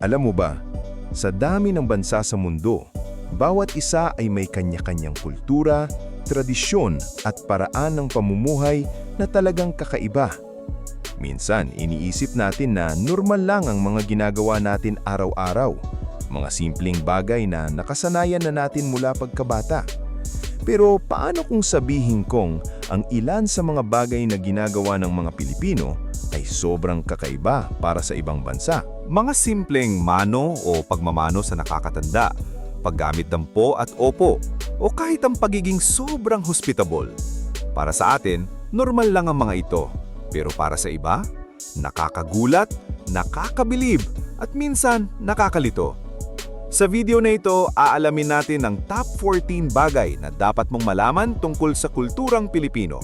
Alam mo ba, sa dami ng bansa sa mundo, bawat isa ay may kanya-kanyang kultura, tradisyon at paraan ng pamumuhay na talagang kakaiba. Minsan, iniisip natin na normal lang ang mga ginagawa natin araw-araw, mga simpleng bagay na nakasanayan na natin mula pagkabata. Pero paano kung sabihin kong ang ilan sa mga bagay na ginagawa ng mga Pilipino ay sobrang kakaiba para sa ibang bansa? Mga simpleng mano o pagmamano sa nakakatanda, paggamit ng po at opo, o kahit ang pagiging sobrang hospitable. Para sa atin, normal lang ang mga ito. Pero para sa iba, nakakagulat, nakakabilib, at minsan nakakalito. Sa video na ito, aalamin natin ang top 14 bagay na dapat mong malaman tungkol sa kulturang Pilipino.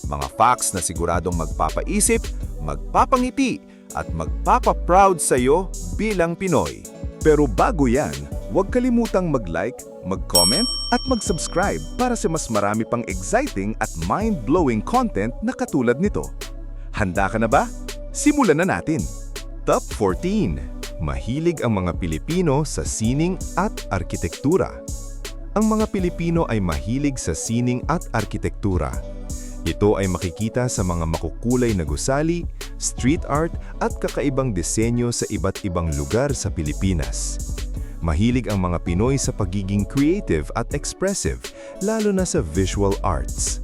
Mga facts na siguradong magpapaisip, magpapangiti, at magpapaproud sa iyo bilang Pinoy. Pero bago yan, huwag kalimutang mag-like, mag-comment at mag-subscribe para sa mas marami pang exciting at mind-blowing content na katulad nito. Handa ka na ba? Simulan na natin! Top 14. Mahilig ang mga Pilipino sa sining at arkitektura. Ang mga Pilipino ay mahilig sa sining at arkitektura. Ito ay makikita sa mga makukulay na gusali, street art at kakaibang disenyo sa iba't ibang lugar sa Pilipinas. Mahilig ang mga Pinoy sa pagiging creative at expressive, lalo na sa visual arts.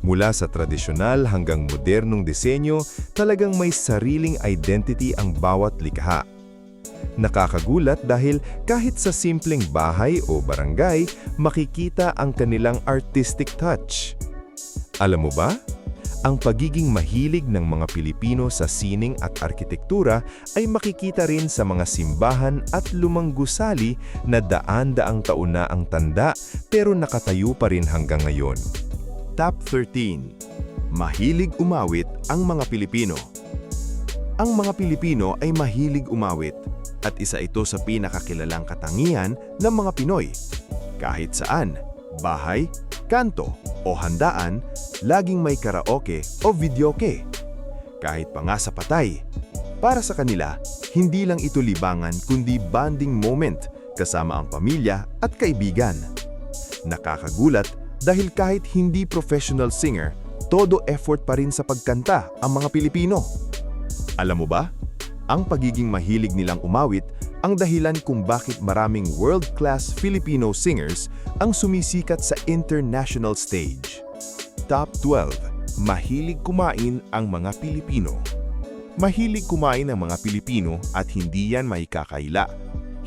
Mula sa tradisyonal hanggang modernong disenyo, talagang may sariling identity ang bawat likha. Nakakagulat dahil kahit sa simpleng bahay o barangay, makikita ang kanilang artistic touch. Alam mo ba? Ang pagiging mahilig ng mga Pilipino sa sining at arkitektura ay makikita rin sa mga simbahan at lumang gusali na daan-daang taon na ang tanda pero nakatayo pa rin hanggang ngayon. Top 13. Mahilig umawit ang mga Pilipino. Ang mga Pilipino ay mahilig umawit at isa ito sa pinakakilalang katangian ng mga Pinoy. Kahit saan, bahay, kanto o handaan, laging may karaoke o videoke. Kahit pa nga sa patay. Para sa kanila, hindi lang ito libangan kundi bonding moment kasama ang pamilya at kaibigan. Nakakagulat dahil kahit hindi professional singer, todo effort pa rin sa pagkanta ang mga Pilipino. Alam mo ba? Ang pagiging mahilig nilang umawit ang dahilan kung bakit maraming world-class Filipino singers ang sumisikat sa international stage. Top 12. Mahilig kumain ang mga Pilipino. Mahilig kumain ang mga Pilipino at hindi yan maikakaila.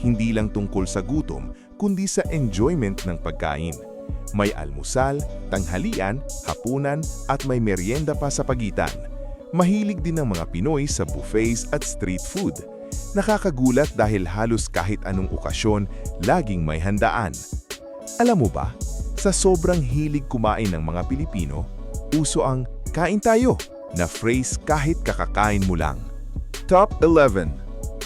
Hindi lang tungkol sa gutom, kundi sa enjoyment ng pagkain. May almusal, tanghalian, hapunan at may merienda pa sa pagitan. Mahilig din ng mga Pinoy sa buffets at street food. Nakakagulat dahil halos kahit anong okasyon, laging may handaan. Alam mo ba, sa sobrang hilig kumain ng mga Pilipino, uso ang "kain tayo" na phrase kahit kakakain mo lang. Top 11.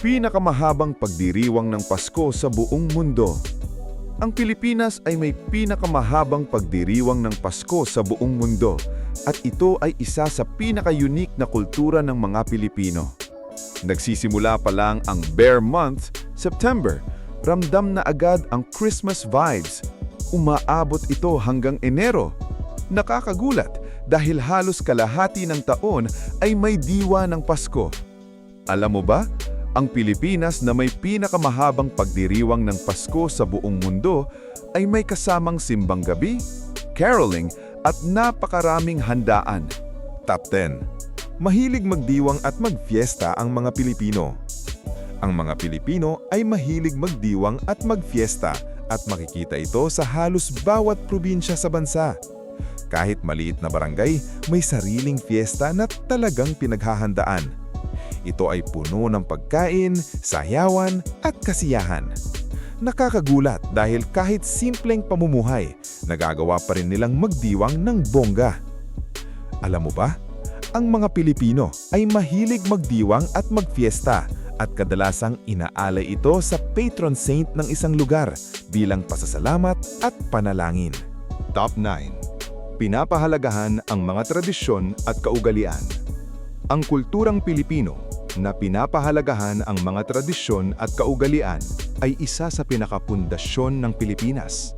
Pinakamahabang pagdiriwang ng Pasko sa buong mundo. Ang Pilipinas ay may pinakamahabang pagdiriwang ng Pasko sa buong mundo at ito ay isa sa pinaka-unique na kultura ng mga Pilipino. Nagsisimula pa lang ang Bear Month, September, ramdam na agad ang Christmas vibes. Umaabot ito hanggang Enero. Nakakagulat dahil halos kalahati ng taon ay may diwa ng Pasko. Alam mo ba? Ang Pilipinas na may pinakamahabang pagdiriwang ng Pasko sa buong mundo ay may kasamang simbang gabi, caroling at napakaraming handaan. Top 10. Mahilig magdiwang at magfiesta ang mga Pilipino. Ang mga Pilipino ay mahilig magdiwang at magfiesta at makikita ito sa halos bawat probinsya sa bansa. Kahit maliit na barangay, may sariling fiesta na talagang pinaghahandaan. Ito ay puno ng pagkain, sayawan at kasiyahan. Nakakagulat dahil kahit simpleng pamumuhay, nagagawa pa rin nilang magdiwang ng bongga. Alam mo ba? Ang mga Pilipino ay mahilig magdiwang at magfiesta at kadalasang inaalay ito sa patron saint ng isang lugar bilang pasasalamat at panalangin. Top 9. Pinapahalagahan ang mga tradisyon at kaugalian. Ang kulturang Pilipino na pinapahalagahan ang mga tradisyon at kaugalian ay isa sa pinakapundasyon ng Pilipinas.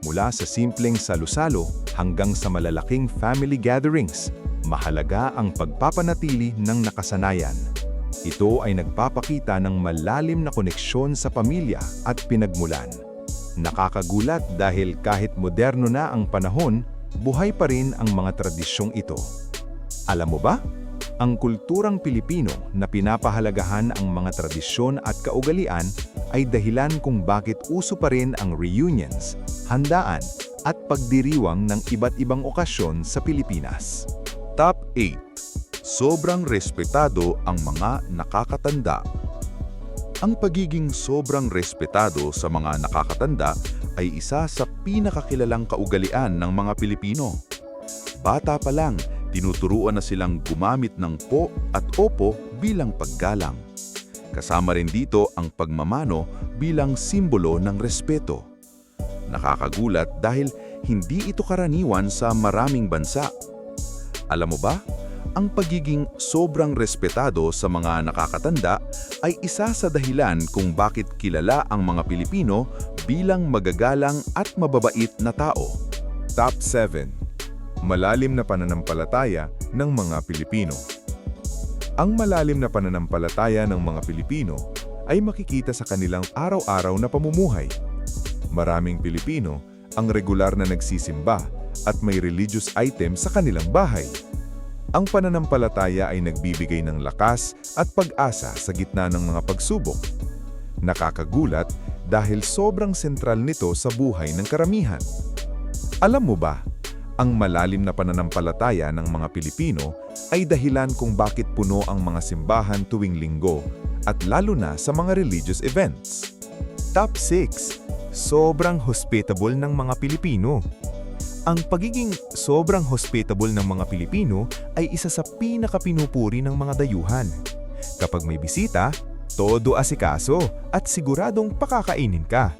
Mula sa simpleng salo-salo hanggang sa malalaking family gatherings, mahalaga ang pagpapanatili ng nakasanayan. Ito ay nagpapakita ng malalim na koneksyon sa pamilya at pinagmulan. Nakakagulat dahil kahit moderno na ang panahon, buhay pa rin ang mga tradisyong ito. Alam mo ba? Ang kulturang Pilipino na pinapahalagahan ang mga tradisyon at kaugalian ay dahilan kung bakit uso pa rin ang reunions, handaan at pagdiriwang ng iba't ibang okasyon sa Pilipinas. Top 8. Sobrang respetado ang mga nakakatanda. Ang pagiging sobrang respetado sa mga nakakatanda ay isa sa pinakakilalang kaugalian ng mga Pilipino. Bata pa lang, tinuturuan na silang gumamit ng po at opo bilang paggalang. Kasama rin dito ang pagmamano bilang simbolo ng respeto. Nakakagulat dahil hindi ito karaniwan sa maraming bansa. Alam mo ba, ang pagiging sobrang respetado sa mga nakakatanda ay isa sa dahilan kung bakit kilala ang mga Pilipino bilang magagalang at mababait na tao. Top 7. Malalim na pananampalataya ng mga Pilipino. Ang malalim na pananampalataya ng mga Pilipino ay makikita sa kanilang araw-araw na pamumuhay. Maraming Pilipino ang regular na nagsisimba at may religious item sa kanilang bahay. Ang pananampalataya ay nagbibigay ng lakas at pag-asa sa gitna ng mga pagsubok. Nakakagulat dahil sobrang sentral nito sa buhay ng karamihan. Alam mo ba, ang malalim na pananampalataya ng mga Pilipino ay dahilan kung bakit puno ang mga simbahan tuwing linggo at lalo na sa mga religious events. Top 6. Sobrang hospitable ng mga Pilipino. Ang pagiging sobrang hospitable ng mga Pilipino ay isa sa pinakapinupuri ng mga dayuhan. Kapag may bisita, todo asikaso at siguradong pakakainin ka.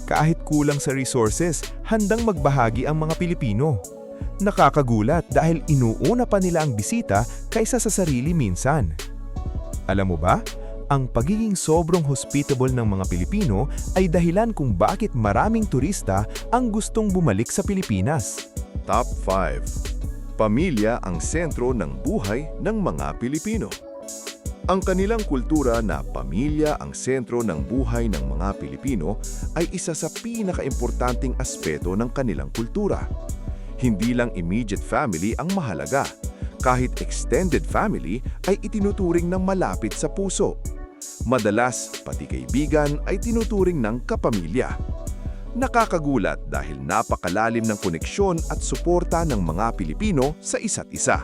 Kahit kulang sa resources, handang magbahagi ang mga Pilipino. Nakakagulat dahil inuuna pa nila ang bisita kaysa sa sarili minsan. Alam mo ba? Ang pagiging sobrang hospitable ng mga Pilipino ay dahilan kung bakit maraming turista ang gustong bumalik sa Pilipinas. Top 5. Pamilya ang sentro ng buhay ng mga Pilipino. Ang kanilang kultura na pamilya ang sentro ng buhay ng mga Pilipino ay isa sa pinakaimportanteng aspeto ng kanilang kultura. Hindi lang immediate family ang mahalaga. Kahit extended family ay itinuturing ng malapit sa puso. Madalas, pati kaibigan ay tinuturing ng kapamilya. Nakakagulat dahil napakalalim ng koneksyon at suporta ng mga Pilipino sa isa't isa.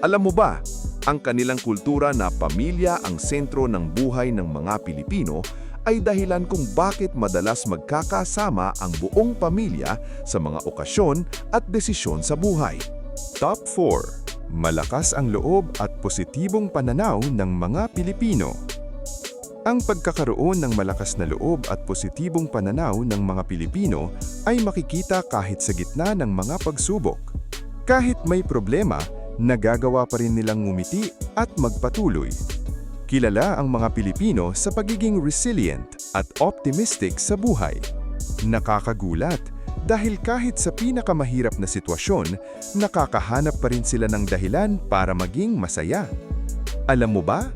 Alam mo ba, ang kanilang kultura na pamilya ang sentro ng buhay ng mga Pilipino ay dahilan kung bakit madalas magkakasama ang buong pamilya sa mga okasyon at desisyon sa buhay. Top 4. Malakas ang loob at positibong pananaw ng mga Pilipino. Ang pagkakaroon ng malakas na loob at positibong pananaw ng mga Pilipino ay makikita kahit sa gitna ng mga pagsubok. Kahit may problema, nagagawa pa rin nilang ngumiti at magpatuloy. Kilala ang mga Pilipino sa pagiging resilient at optimistic sa buhay. Nakakagulat dahil kahit sa pinakamahirap na sitwasyon, nakakahanap pa rin sila ng dahilan para maging masaya. Alam mo ba?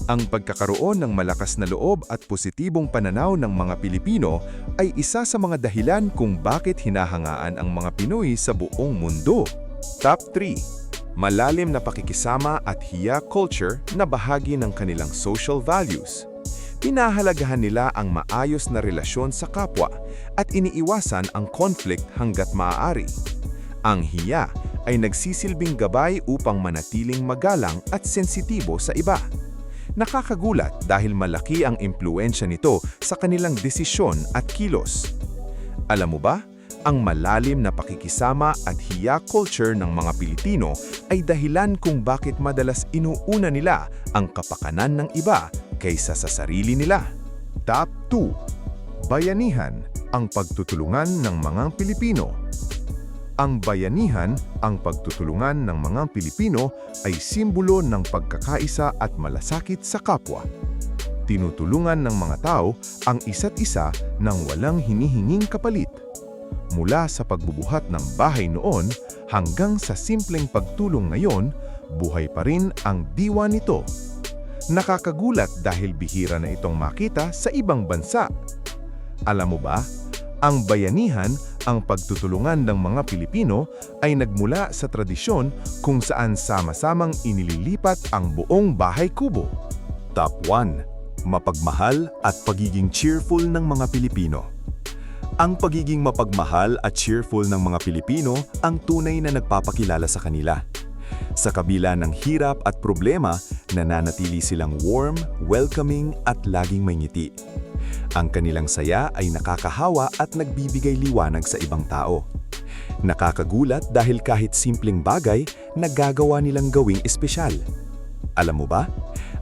Ang pagkakaroon ng malakas na loob at positibong pananaw ng mga Pilipino ay isa sa mga dahilan kung bakit hinahangaan ang mga Pinoy sa buong mundo. Top 3. Malalim na pakikisama at hiya culture na bahagi ng kanilang social values. Pinahalagahan nila ang maayos na relasyon sa kapwa at iniiwasan ang conflict hanggat maaari. Ang hiya ay nagsisilbing gabay upang manatiling magalang at sensitibo sa iba. Nakakagulat dahil malaki ang impluensya nito sa kanilang desisyon at kilos. Alam mo ba, ang malalim na pakikisama at hiya culture ng mga Pilipino ay dahilan kung bakit madalas inuuna nila ang kapakanan ng iba kaysa sa sarili nila. Top 2. Bayanihan, ang pagtutulungan ng mga Pilipino. Ang bayanihan, ang pagtutulungan ng mga Pilipino ay simbolo ng pagkakaisa at malasakit sa kapwa. Tinutulungan ng mga tao ang isa't isa nang walang hinihinging kapalit. Mula sa pagbubuhat ng bahay noon hanggang sa simpleng pagtulong ngayon, buhay pa rin ang diwa nito. Nakakagulat dahil bihira na itong makita sa ibang bansa. Alam mo ba, ang bayanihan, ang pagtutulungan ng mga Pilipino ay nagmula sa tradisyon kung saan sama-samang inililipat ang buong bahay kubo. Top 1. Mapagmahal at pagiging cheerful ng mga Pilipino. Ang pagiging mapagmahal at cheerful ng mga Pilipino ang tunay na nagpapakilala sa kanila. Sa kabila ng hirap at problema, nananatili silang warm, welcoming at laging may ngiti. Ang kanilang saya ay nakakahawa at nagbibigay liwanag sa ibang tao. Nakakagulat dahil kahit simpleng bagay, nagagawa nilang gawing espesyal. Alam mo ba?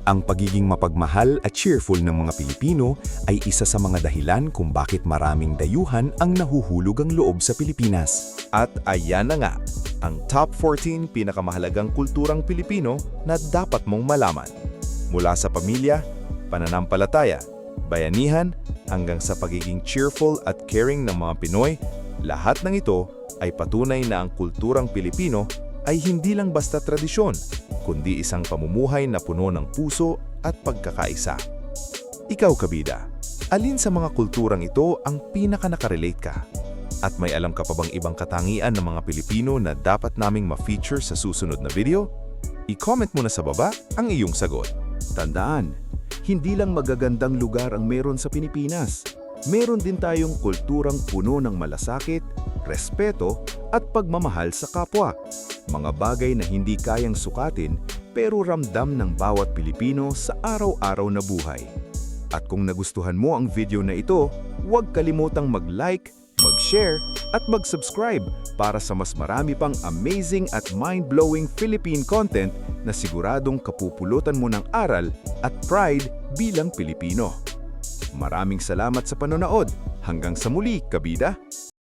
Ang pagiging mapagmahal at cheerful ng mga Pilipino ay isa sa mga dahilan kung bakit maraming dayuhan ang nahuhulog ang loob sa Pilipinas. At ayan na nga, ang top 14 pinakamahalagang kulturang Pilipino na dapat mong malaman. Mula sa pamilya, pananampalataya, bayanihan, hanggang sa pagiging cheerful at caring ng mga Pinoy, lahat ng ito ay patunay na ang kulturang Pilipino ay hindi lang basta tradisyon, kundi isang pamumuhay na puno ng puso at pagkakaisa. Ikaw, kabida, alin sa mga kulturang ito ang pinaka-nakarelate ka? At may alam ka pa bang ibang katangian ng mga Pilipino na dapat naming ma-feature sa susunod na video? I-comment mo na sa baba ang iyong sagot. Tandaan, hindi lang magagandang lugar ang meron sa Pilipinas. Meron din tayong kulturang puno ng malasakit, respeto at pagmamahal sa kapwa. Mga bagay na hindi kayang sukatin pero ramdam ng bawat Pilipino sa araw-araw na buhay. At kung nagustuhan mo ang video na ito, huwag kalimutang mag-like, mag-share at mag-subscribe para sa mas marami pang amazing at mind-blowing Philippine content na siguradong kapupulutan mo ng aral at pride bilang Pilipino. Maraming salamat sa panonood. Hanggang sa muli, kabida!